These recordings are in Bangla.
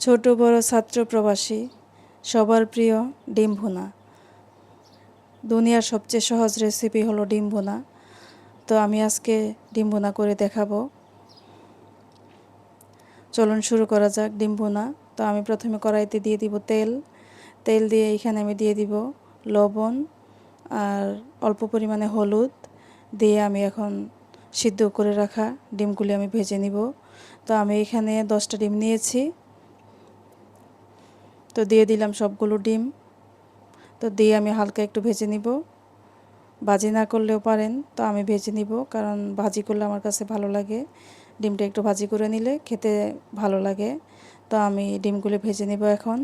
ছোট বড় ছাত্র প্রবাসী সবার প্রিয় ডিম ভুনা। দুনিয়ার সবচেয়ে সহজ রেসিপি হলো ডিম ভুনা। তো আমি আজকে ডিম ভুনা করে দেখাবো। চলুন শুরু করা যাক ডিম ভুনা। তো আমি প্রথমে কড়াইতে দিয়ে দিব তেল দিয়ে এখানে আমি দিয়ে দিব লবণ আর অল্প পরিমাণে হলুদ দিয়ে আমি এখন সিদ্ধ করে রাখা ডিমগুলি আমি ভেজে নিব। তো আমি এখানে 10টা ডিম নিয়েছি। তো দিয়ে দিলাম সবগুলো ডিম। তো দিয়ে আমি হালকা একটু ভেজে নিব। ভাজি না করলেও পারেন, তো আমি ভেজে নিব, কারণ ভাজি করলে আমার কাছে ভালো লাগে। ডিমটা একটু ভাজি করে নিলে খেতে ভালো লাগে। তো আমি ডিমগুলি ভেজে নিব এখন।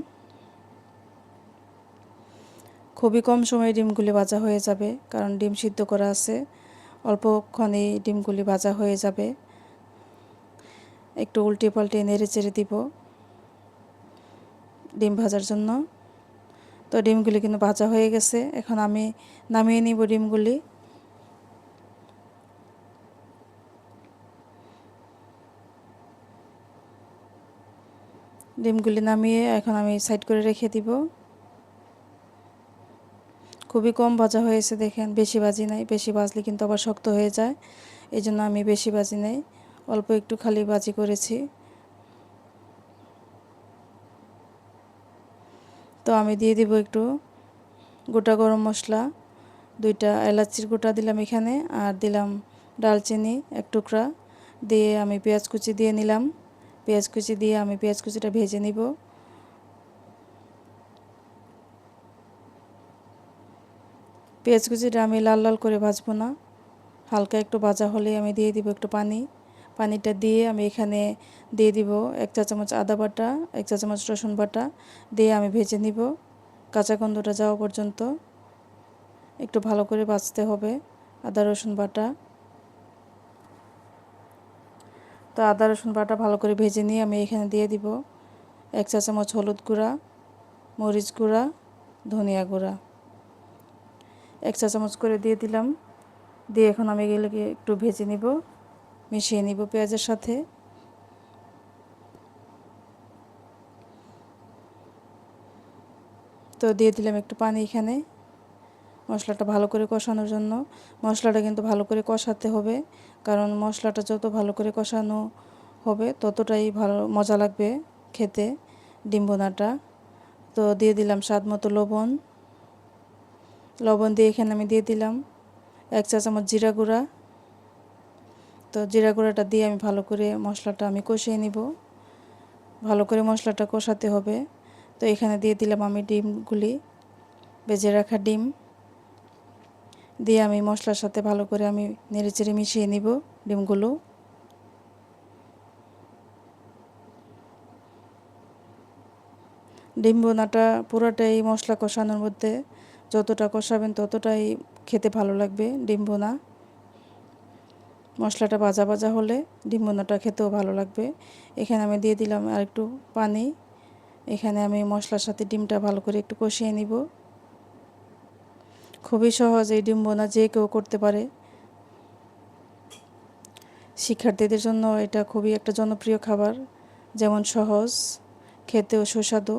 খুবই কম সময়ে ডিমগুলি ভাজা হয়ে যাবে, কারণ ডিম সিদ্ধ করা আছে। অল্পক্ষণেই ডিমগুলি ভাজা হয়ে যাবে। একটু উল্টে পাল্টে নেড়ে চেড়ে দিব ডিম ভাজার জন্য। তো ডিমগুলি কিন্তু ভাজা হয়ে গেছে। এখন আমি নামিয়ে নিব ডিমগুলি। ডিমগুলি নামিয়ে এখন আমি সাইড করে রেখে দিব। খুবই কম ভাজা হয়েছে দেখেন, বেশি ভাজি নাই। বেশি ভাজলে কিন্তু আবার শক্ত হয়ে যায়, এই জন্য আমি বেশি ভাজি নাই, অল্প একটু খালি ভাজি করেছি। তো আমি দিয়ে দিব একটু গোটা গরম মশলা, 2টা এলাচির গোটা দিলাম এখানে, আর দিলাম ডালচিনি 1 টুকরা। দিয়ে আমি পেঁয়াজ কুচি দিয়ে নিলাম। পেঁয়াজ কুচি দিয়ে আমি পেঁয়াজ কুচিটা ভেজে নিব। পেঁয়াজ কুচিটা আমি লাল লাল করে ভাজবো না, হালকা একটু ভাজা হলেই আমি দিয়ে দিব একটু পানিটা দিয়ে আমি এখানে দিয়ে দিব 1 চা চামচ আদা বাটা, 1 চা চামচ রসুন বাটা দিয়ে আমি ভেজে নিব কাঁচা গন্ধটা যাওয়া পর্যন্ত। একটু ভালো করে ভাজতে হবে আদা রসুন বাটা। তো আদা রসুন বাটা ভালো করে ভেজে নিয়ে আমি এখানে দিয়ে দিব 1 চা চামচ হলুদ গুঁড়া, মরিচ গুঁড়া, ধনিয়া গুঁড়া 1 চা চামচ করে দিয়ে দিলাম। দিয়ে এখন আমি এগুলোকে একটু ভেজে নিব, মিশিয়ে নিব পেঁয়াজের সাথে। তো দিয়ে দিলাম একটু পানি এখানে মশলাটা ভালো করে কষানোর জন্য। মশলাটা কিন্তু ভালো করে কষাতে হবে, কারণ মশলাটা যত ভালো করে কষানো হবে ততটাই ভালো মজা লাগবে খেতে ডিম ভুনাটা। তো দিয়ে দিলাম স্বাদ মতো লবণ দিয়ে এখানে আমি দিয়ে দিলাম 1 চা চামচ জিরা গুঁড়া। তো জিরা গুঁড়াটা দিয়ে আমি ভালো করে মশলাটা আমি কষিয়ে নিব। ভালো করে মশলাটা কষাতে হবে। তো এখানে দিয়ে দিলাম আমি ডিমগুলি, ভেজে রাখা ডিম দিয়ে আমি মশলার সাথে ভালো করে আমি নেড়েচেড়ে মিশিয়ে নিব ডিমগুলো। ডিম ভুনাটা পুরোটাই মশলা কষানোর মধ্যে, যতটা কষাবেন ততটাই খেতে ভালো লাগবে ডিম ভুনা। মশলাটা ভাজা ভাজা হলে ডিম ভুনাটা খেতেও ভালো লাগবে। এখানে আমি দিয়ে দিলাম আর একটু পানি। এখানে আমি মশলার সাথে ডিমটা ভালো করে একটু কষিয়ে নিব। খুবই সহজ এই ডিম ভুনা, যে কেউ করতে পারে। শিক্ষার্থীদের জন্য এটা খুবই একটা জনপ্রিয় খাবার, যেমন সহজ, খেতেও সুস্বাদু।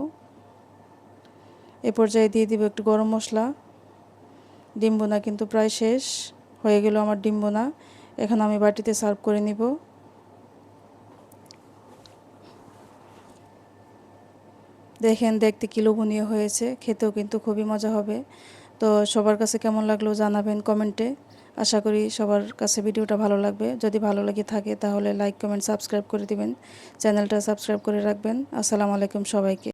এ পর্যায়ে দিয়ে দিব একটু গরম মশলা। ডিম ভুনা কিন্তু প্রায় শেষ হয়ে গেল আমার ডিম ভুনা। এখন আমি বাটিতে সার্ভ করে নিব। দেখেন দেখতে কি লোভনীয় হয়েছে, খেতেও কিন্তু খুবই মজা হবে। তো সবার কাছে কেমন লাগলো জানাবেন কমেন্টে। আশা করি সবার কাছে ভিডিওটা ভালো লাগবে। যদি ভালো লেগে থাকে তাহলে লাইক কমেন্ট সাবস্ক্রাইব করে দিবেন, চ্যানেলটা সাবস্ক্রাইব করে রাখবেন। আসসালামু আলাইকুম সবাইকে।